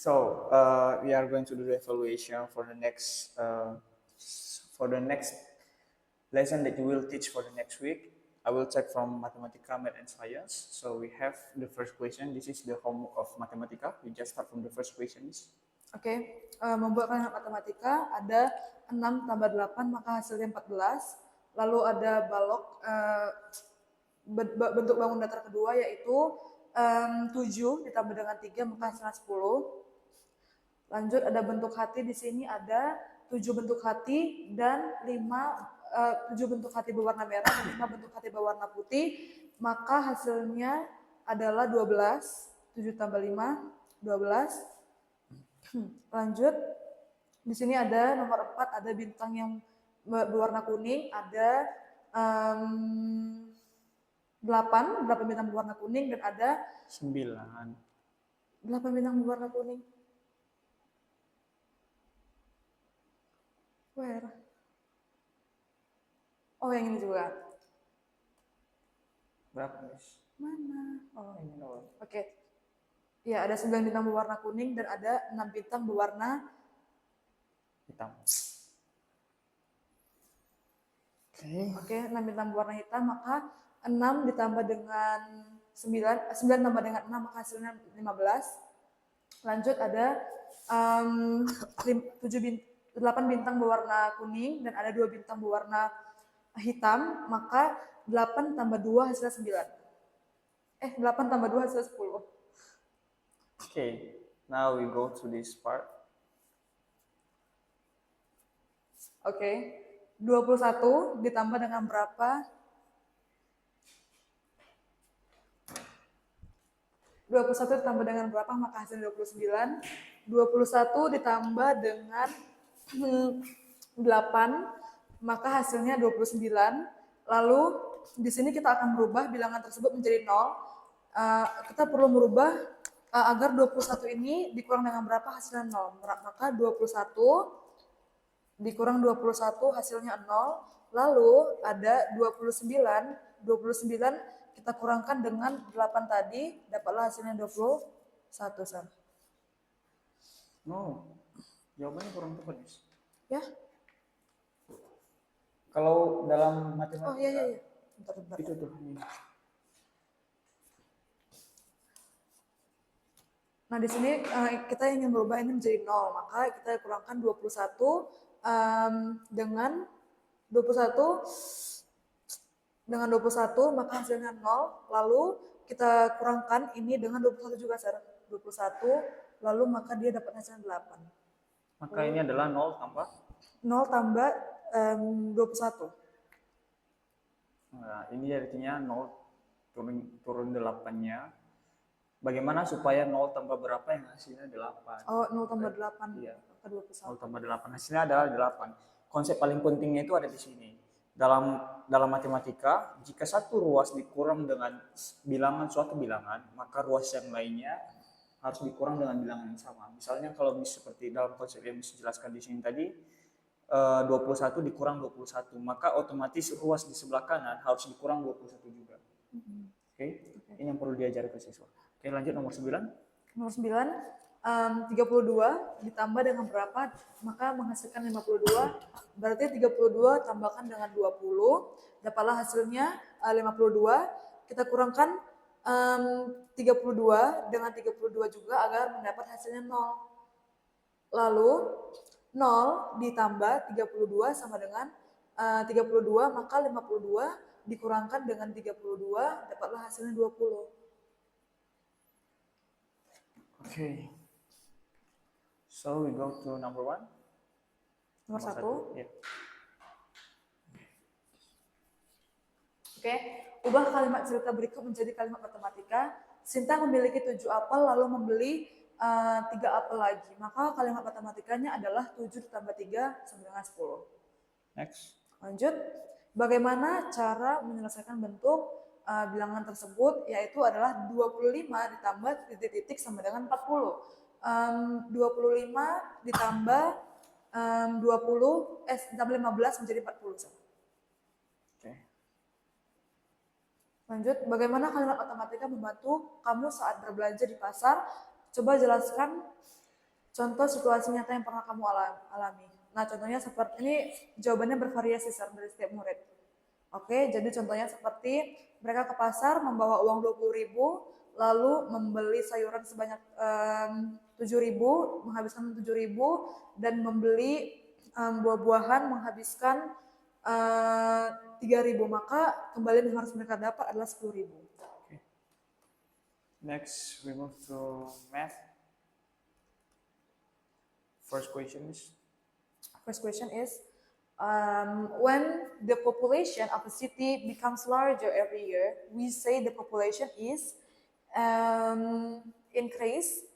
So we are going to do the evaluation for the next lesson that you will teach for the next week. I will check from Mathematica, Math and Science. So we have the first question. This is the homework of Mathematica. We just start from the first questions. Oke, membuat kalimat matematika ada 6 tambah 8 maka hasilnya 14. Lalu ada balok bentuk bangun datar kedua yaitu 7 ditambah dengan 3 maka hasilnya 10. Lanjut ada bentuk hati di sini ada 7 bentuk hati dan 7 bentuk hati berwarna merah dan 5 bentuk hati berwarna putih, maka hasilnya adalah 12. 7 tambah 5, 12. Lanjut, di sini ada nomor 4, ada bintang yang berwarna kuning, ada 8 bintang berwarna kuning dan ada 9. 8 bintang berwarna kuning. Where? Oh, yang ini juga. Berapa, Miss? Mana? Oh, ini loh. Oke. Ya, ada 9 bintang berwarna kuning dan ada 6 bintang berwarna hitam. Oke, 6 bintang berwarna hitam, maka 6 ditambah dengan 9 tambah dengan 6 maka hasilnya 15. Lanjut ada 8 bintang berwarna kuning dan ada 2 bintang berwarna hitam, maka 8 tambah 2 hasilnya 9. 8 tambah 2 hasilnya 10. Okay, now we go to this part. Oke, 21 ditambah dengan berapa? 21 ditambah dengan berapa maka hasilnya 29. 21 ditambah dengan 8 maka hasilnya 29. Lalu di sini kita akan merubah bilangan tersebut menjadi 0. Kita perlu merubah agar 21 ini dikurang dengan berapa hasilnya 0. Maka 21 dikurang 21 hasilnya 0. Lalu ada 29 kita kurangkan dengan 8 tadi, dapatlah hasilnya 21. No, jawabannya kurang tepat, Miss. Ya? Kalau dalam matematika. Oh iya. Bentar. Itu tuh. Nah, di sini kita ingin merubah ini menjadi 0, maka kita kurangkan 21 dengan 21 maka hasilnya 0, lalu kita kurangkan ini dengan 21 juga, 21, lalu maka dia dapat hasilnya 8. Maka ini adalah 0 tambah 21. Nah, ini artinya 0 turun 8-nya. Bagaimana supaya 0 tambah berapa yang hasilnya 8? Oh, 0 tambah 8. Iya. 21. 0 tambah 8 hasilnya adalah 8. Konsep paling pentingnya itu ada di sini. Dalam matematika, jika satu ruas dikurang dengan suatu bilangan, maka ruas yang lainnya harus dikurang dengan bilangan yang sama. Misalnya kalau seperti dalam konsep yang bisa jelaskan di sini tadi, 21 dikurang 21, maka otomatis ruas di sebelah kanan harus dikurang 21 juga. Oke? Ini yang perlu diajar ke siswa. Oke, lanjut nomor 9. Nomor 9, 32 ditambah dengan berapa? Maka menghasilkan 52. Berarti 32 tambahkan dengan 20, dapatlah hasilnya 52. Kita kurangkan 32 dengan 32 juga agar mendapat hasilnya 0. Lalu 0 ditambah 32 sama dengan 32, maka 52 dikurangkan dengan 32, dapatlah hasilnya 20. Okay. So we go to number 1. Nomor 1. Yeah. Oke, ubah kalimat cerita berikut menjadi kalimat matematika. Sinta memiliki 7 apel lalu membeli 3 apel lagi. Maka kalimat matematikanya adalah 7 ditambah 3 sama dengan 10. Next. Lanjut. Bagaimana cara menyelesaikan bentuk bilangan tersebut, yaitu adalah 25 ditambah titik-titik sama dengan 40. 25 ditambah 15 menjadi 40. Okay. Lanjut, bagaimana kalimat matematika membantu kamu saat berbelanja di pasar? Coba jelaskan contoh situasi nyata yang pernah kamu alami. Nah, contohnya seperti ini, jawabannya bervariasi Sir, dari setiap murid. Oke, jadi contohnya seperti mereka ke pasar membawa uang 20.000, lalu membeli sayuran sebanyak 7.000, menghabiskan 7.000, dan membeli buah-buahan menghabiskan 3.000, maka kembali yang harus mereka dapat adalah 10.000. Okay. Next, we move to math. First question is, when the population of a city becomes larger every year, we say the population is increase.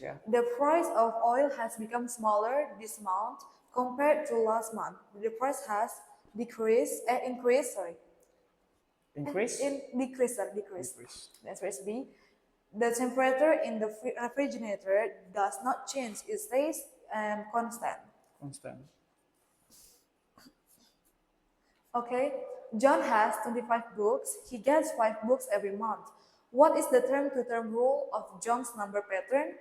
Yeah. The price of oil has become smaller this month compared to last month. The price has decreased. Decrease. That's phrase B. The temperature in the refrigerator does not change. It stays constant. Okay, John has 25 books. He gets 5 books every month. What is the term-to-term rule of John's number pattern?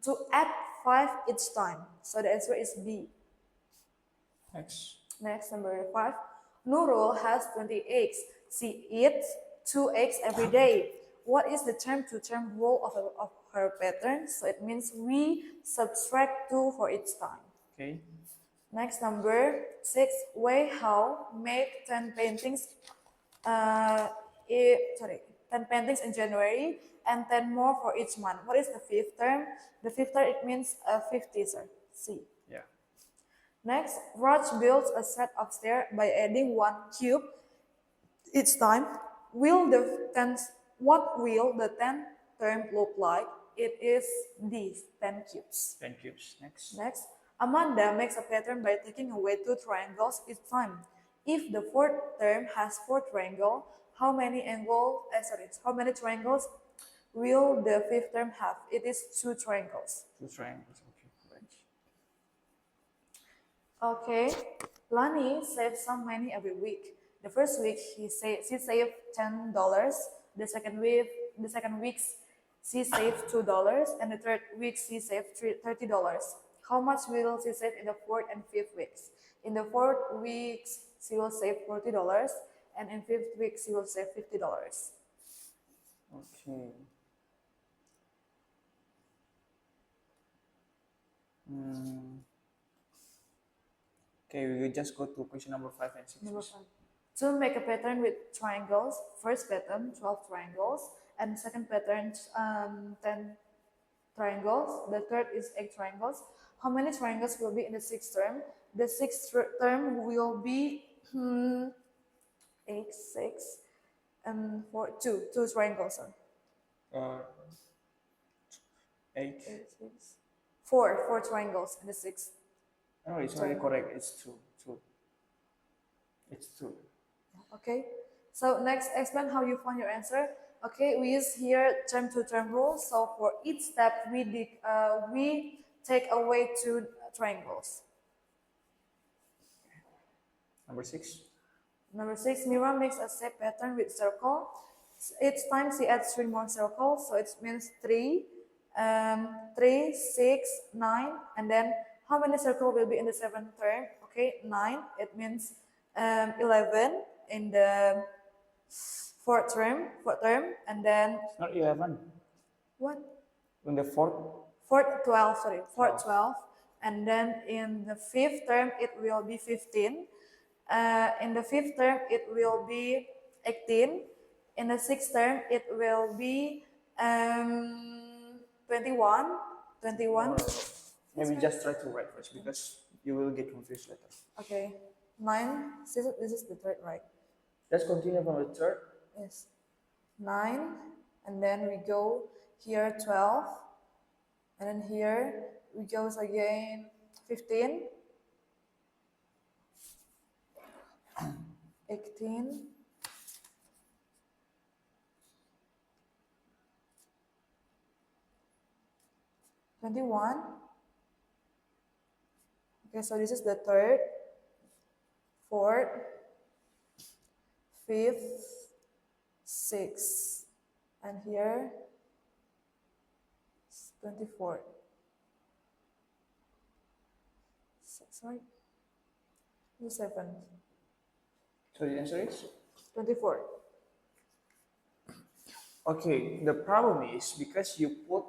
To add 5 each time. So the answer is B. Next, number 5. Nurul has 20 eggs. She eats 2 eggs every day. What is the term-to-term rule of her pattern? So it means we subtract 2 for each time. Okay. Next, number 6. Wei Hao make 10 paintings. 10 paintings in January and 10 more for each month. What is the fifth term? The fifth term, it means 50, sir. C. Yeah. Next, Raj builds a set of stairs by adding 1 cube each time. What will the 10th term look like? It is these 10 cubes. 10 cubes. Next, Amanda makes a pattern by taking away 2 triangles each time. If the 4th term has 4 triangles, how many triangles will the 5th term have? It is 2 triangles. 2 triangles. Okay, right. Okay, Lani saves some money every week. The first week she saved $10. The second week she saved $2, and the third week she saved $30. How much will she save in the 4th and 5th weeks? In the 4th week she will save $40, and in 5th week she will save $50. Okay. Okay, we will just go to question number 5 and 6. Number 5. To make a pattern with triangles, first pattern 12 triangles, and second pattern 10 triangles. The third is 8 triangles. How many triangles will be in the 6th term? The 6th term will be 8, 6, and 4, 2 triangles. 8. 4 triangles in the 6th. No, it's already correct. It's 2. It's 2. Okay. So next, explain how you find your answer. Okay, we use here term-to-term rule. So for each step, we take away 2 triangles. Number 6. Number 6, Mira makes a shape pattern with circle. Each time she adds 3 more circles, so it means 3, 3, 6, 9, and then how many circles will be in the 7th term? Okay, 9. It means 11 in the 4th term, and then It's not 11. what? In the 4th. 12. Sorry, 4th 12, and then in the 5th term it will be 15. In the 5th term it will be 18. In the 6th term it will be 21. Maybe just try to write first because you will get confused later. Okay, 9. This is the third, right? Let's continue from the third. Yes. 9, and then we go here 12, and then here we go again 15, 18, 21. Okay, so this is the third, 4th, 5th, 6th, and here 24. Sorry. 27. So the answer is? 24. Okay, the problem is because you put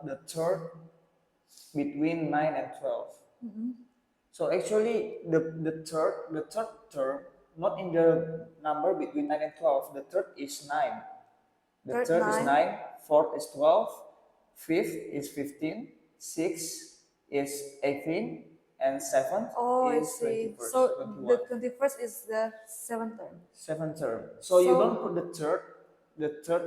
the third between 9 and 12. So actually the third term, not in the number between 9 and 12, the third is 9. The Third, third is 9. 9, fourth is 12, fifth is 15, sixth is 18, and seventh Oh, I is see. 21st, So 21. the 21st is the seventh term. Seventh term. So you So- don't put the third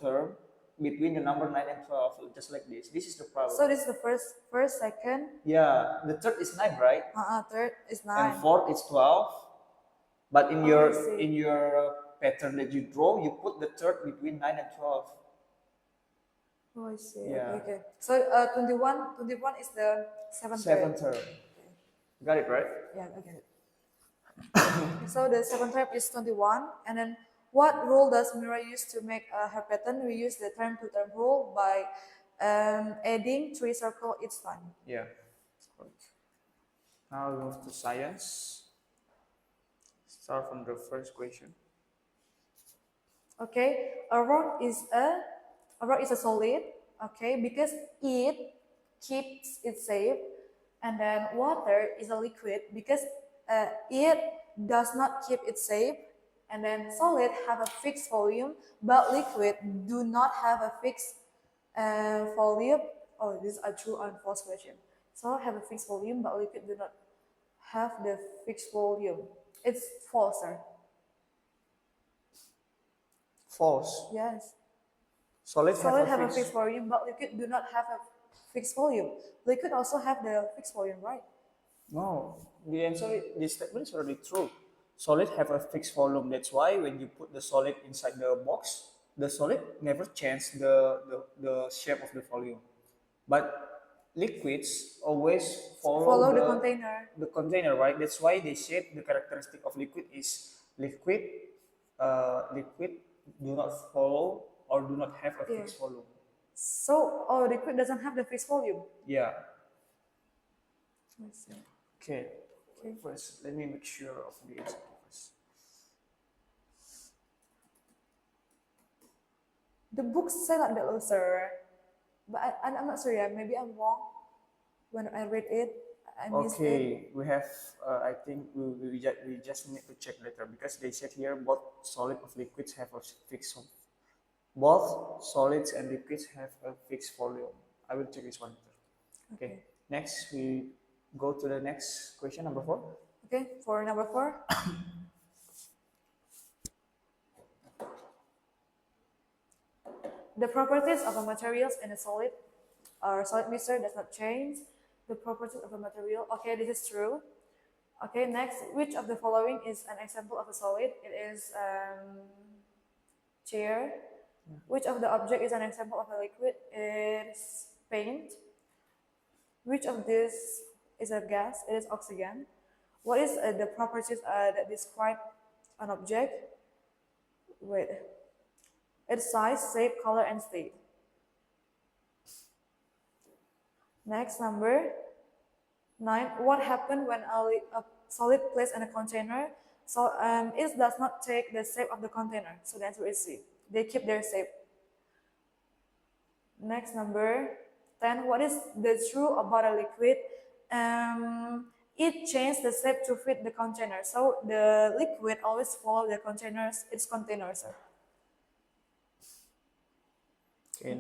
term between the number 9 and 12, just like this. This is the problem. So this is the first, second. Yeah, the third is 9, right? Third is And 9. fourth is 12. But in Oh, your I see. in your pattern that you draw, you put the third between 9 and 12. Oh, I see. Yeah. Okay. So 21 is the seventh Seventh term. term. Got it, right? Yeah, I get it. So the seventh term is 21, and then what rule does Mira use to make her pattern? We use the term to term rule by adding 3 circles each time. Yeah. Now we move to science. Start from the first question. Okay, a rock is a solid. Okay, because it keeps its shape, and then water is a liquid because it does not keep its shape, and then solid have a fixed volume, but liquid do not have a fixed volume. Oh, this is a true and false question. Solid have a fixed volume, but liquid do not have the fixed volume. It's false, sir. False. Yes. Solid Solid have a fixed. fixed volume, but liquid do not have a fixed volume. Liquid also have the fixed volume, right? No, the answer, this statement is already true. Solid have a fixed volume. That's why when you put the solid inside the box, the solid never change the shape of the volume. But liquids always Follow the container. the container, right? That's why they said the characteristic of liquid is liquid do not follow or do not have a fixed volume. So, liquid doesn't have the fixed volume. Yeah. Let's see. Okay. First, let me make sure of the answer first. The book said like that, sir. But I'm not sure. Yeah, maybe I'm wrong. When I read it, I missed it. Okay, we have. I think we just need to check later because they said here both solid of liquids have a fixed. Both solids and liquids have a fixed volume. I will check this one later. Okay. Next, we go to the next question, number 4. Okay, for number 4. The properties of the materials in a solid or solid mixture does not change. The properties of a material. Okay, this is true. Okay, next, which of the following is an example of a solid? It is chair. Which of the object is an example of a liquid? It is paint. Which of this is a gas? It is oxygen. What is the properties that describe an object? Wait. Its size, shape, color, and state. Next, number 9. What happened when a solid placed in a container? So it does not take the shape of the container. So the answer is C. They keep their shape. Next, number 10. What is the true about a liquid? It changes the shape to fit the container. So the liquid always follow the containers, its containers. Okay,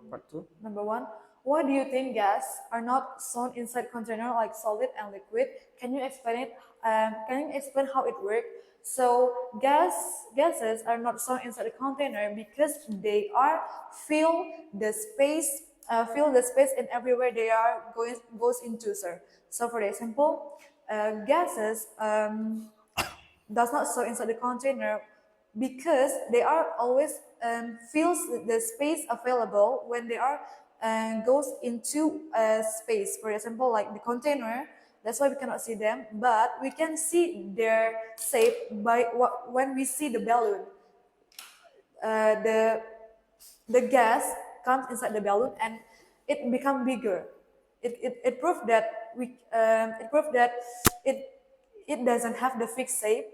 part 2. Number 1. Why do you think gas are not shown inside container like solid and liquid? Can you explain it? Can you explain how it works? So gases are not shown inside the container because they are fill the space in everywhere they are goes into, sir. So for example, gases does not show inside the container because they are always fills the space available when they are goes into space. For example, like the container, that's why we cannot see them, but we can see their shape by when we see the balloon. The gas comes inside the balloon and it become bigger. It proved that it doesn't have the fixed shape.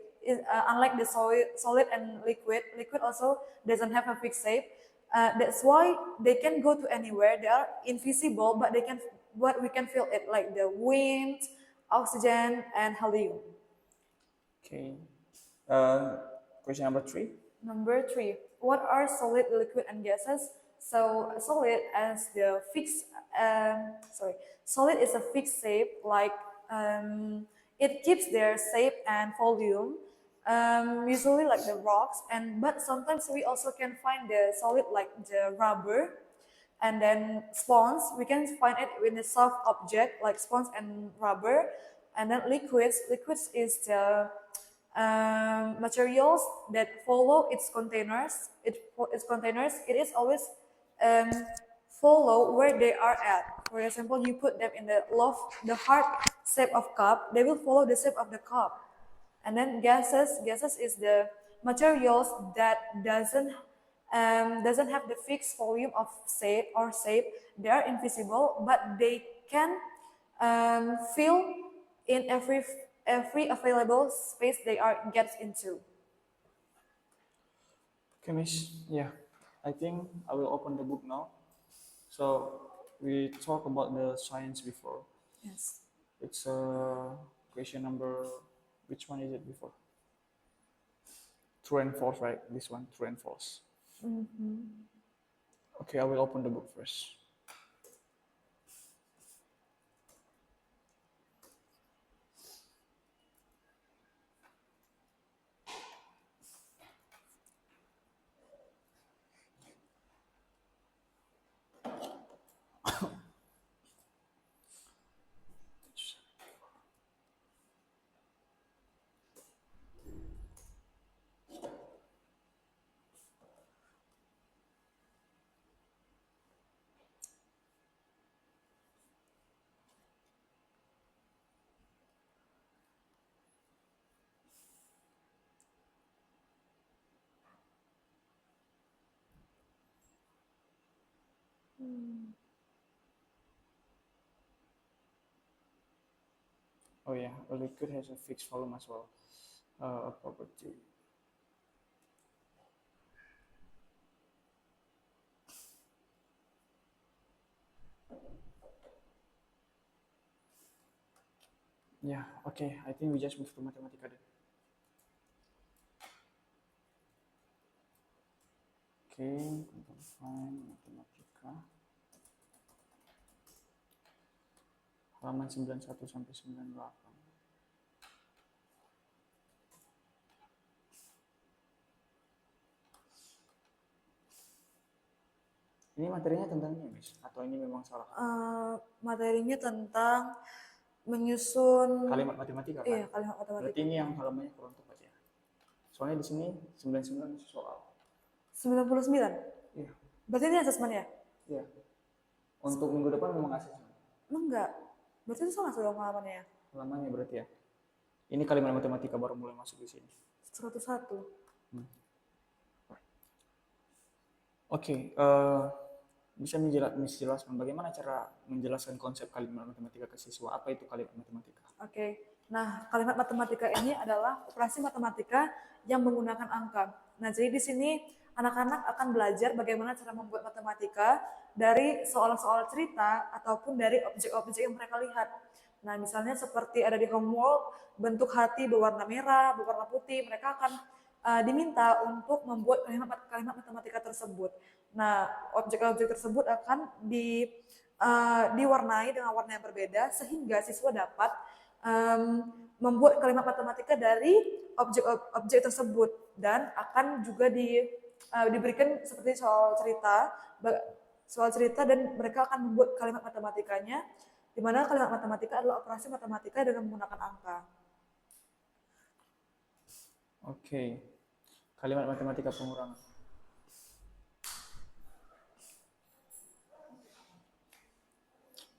Unlike the solid and liquid also doesn't have a fixed shape. That's why they can go to anywhere. They are invisible, but we can feel it, like the wind, oxygen, and helium. Okay. Question number 3. Number 3, what are solid, liquid, and gases? So solid as the fixed, solid is a fixed shape, like it keeps their shape and volume, usually like the rocks, but sometimes we also can find the solid like the rubber, and then sponge. We can find it in a soft object like sponge and rubber, and then liquids is the materials that follow its containers. It is always um, follow where they are at. For example, you put them in the heart shape of cup, they will follow the shape of the cup. And then gases is the materials that doesn't have the fixed volume of shape. They are invisible, but they can fill in every available space they are gets into. Okay, Miss. Yeah, I think I will open the book now. So we talked about the science before. Yes. It's question number. Which one is it before? True and false, right? This one, true and false. Okay, I will open the book first. Oh yeah, a liquid has a fixed volume as well. A property. Yeah, okay. I think we just move to Mathematica then. Okay, control find Mathematica. Halaman 91 sampai 98. Ini materinya tentang ini, Miss? Atau ini memang salah? Materinya tentang menyusun Kalimat matematika kan? Iya, kalimat matematika. Berarti ini yang halamannya kurang tepat ya. Soalnya di sini 99 soal. 99? Iya. Berarti ini asesmen ya? Iya. Untuk minggu depan memang asesmen. Enggak. Berarti itu salah dong halamannya ya? Halamannya berarti ya. Ini kalimat matematika baru mulai masuk di sini. 101. Oke, bisa menjelaskan bagaimana cara menjelaskan konsep kalimat matematika ke siswa? Apa itu kalimat matematika? Oke. Nah, kalimat matematika ini adalah operasi matematika yang menggunakan angka. Nah, jadi di sini anak-anak akan belajar bagaimana cara membuat matematika dari soal-soal cerita ataupun dari objek-objek yang mereka lihat. Nah, misalnya seperti ada di homework, bentuk hati berwarna merah, berwarna putih, mereka akan diminta untuk membuat kalimat matematika tersebut. Nah, objek-objek tersebut akan diwarnai dengan warna yang berbeda sehingga siswa dapat membuat kalimat matematika dari objek tersebut, dan akan juga diberikan seperti soal cerita dan mereka akan membuat kalimat matematikanya, di mana kalimat matematika adalah operasi matematika dengan menggunakan angka. Oke. Kalimat matematika pengurangan.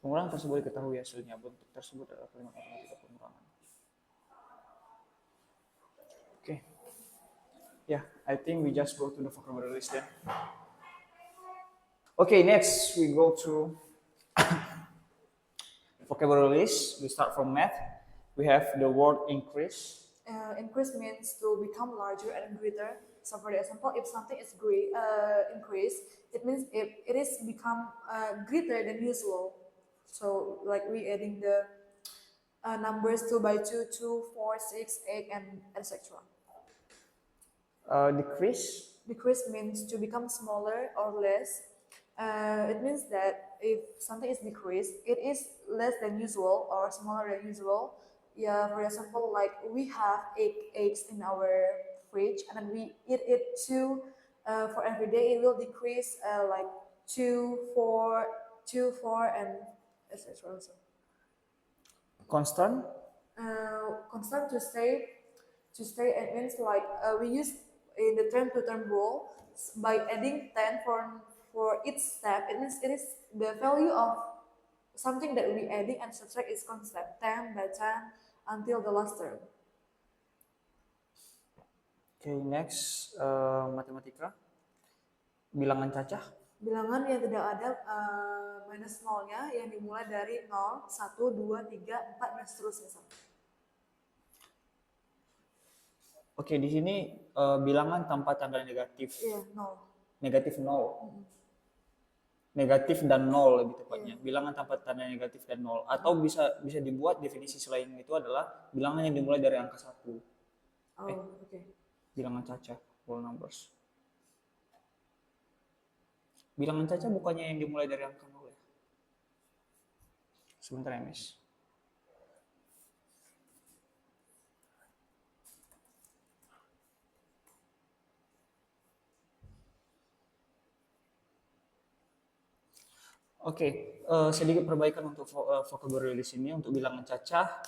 Pengurangan tersebut diketahui hasilnya. Bentuk tersebut adalah kalimat matematika pengurangan. Oke. Yeah, I think we just go to the vocabulary list then. Okay, next we go to vocabulary list. We start from math. We have the word increase. Increase means to become larger and greater. So for example, if something is increase, it means if it is become greater than usual. So like we adding the numbers 2 by 2, 2, 4, 6, 8, and etc. Decrease. Decrease means to become smaller or less. It means that if something is decreased, it is less than usual or smaller than usual. Yeah, for example, like we have eggs in our fridge, and then we eat it two for every day. It will decrease like 2, 4, 2, 4, and etc. Also. Constant. Constant to stay, it means like we use in the term to term rule by adding 10 for each step. It means it is the value of something that we adding and subtract is constant 10 by 10 until the last term. Okay, next matematika. Bilangan cacah. Bilangan yang tidak ada minus nolnya yang dimulai dari 0, 1, 2, 3, 4 dan seterusnya sampai. Oke, di sini bilangan tanpa tanda negatif. Iya, 0. Negatif 0. Negatif dan 0 lebih tepatnya. Bilangan tanpa tanda negatif dan 0. Atau bisa dibuat definisi selain itu adalah bilangan yang dimulai dari angka 1. Oke. Bilangan cacah, whole numbers. Bilangan cacah bukannya yang dimulai dari angka 0 ya? Sebentar ya, Miss. Oke, sedikit perbaikan untuk vocabulary di sini untuk bilangan cacah,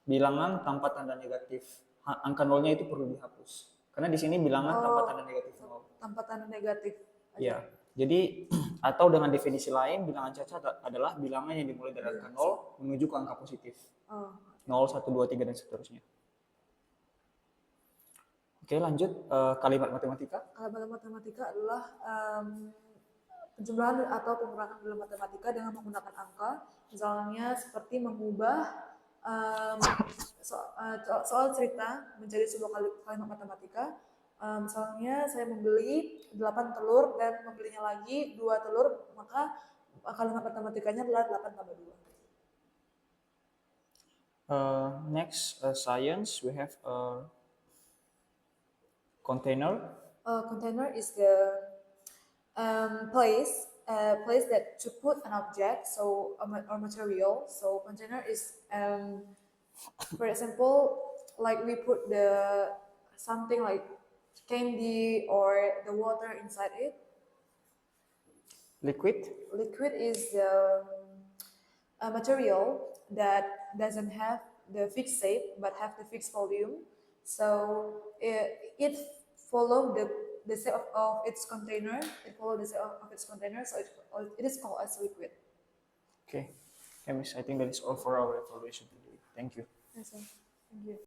bilangan tanpa tanda negatif. Angka nolnya itu perlu dihapus. Karena di sini bilangan tanpa tanda negatif 0. Tanpa tanda negatif. Iya. Jadi atau dengan definisi lain, bilangan cacah adalah bilangan yang dimulai dari angka 0 menuju ke angka positif. 0, 1, 2, 3 dan seterusnya. Oke, lanjut kalimat matematika. Kalimat matematika adalah penjumlahan atau pengurangan dalam matematika dengan menggunakan angka, misalnya seperti mengubah soal cerita menjadi sebuah kalimat matematika. Misalnya saya membeli 8 telur dan membelinya lagi 2 telur, maka kalimat matematikanya adalah 8 tambah 2. Next, science, we have a container. Container is the place that to put an object, so or material. So container is, for example, like we put the something like candy or the water inside it. Liquid. Liquid is the material that doesn't have the fixed shape but have the fixed volume. So it follow the shape of its container. It follow the shape of its container, so it is called as liquid. Okay, Miss, I think that is all for our evaluation today. Thank you. Yes, sir. Thank you.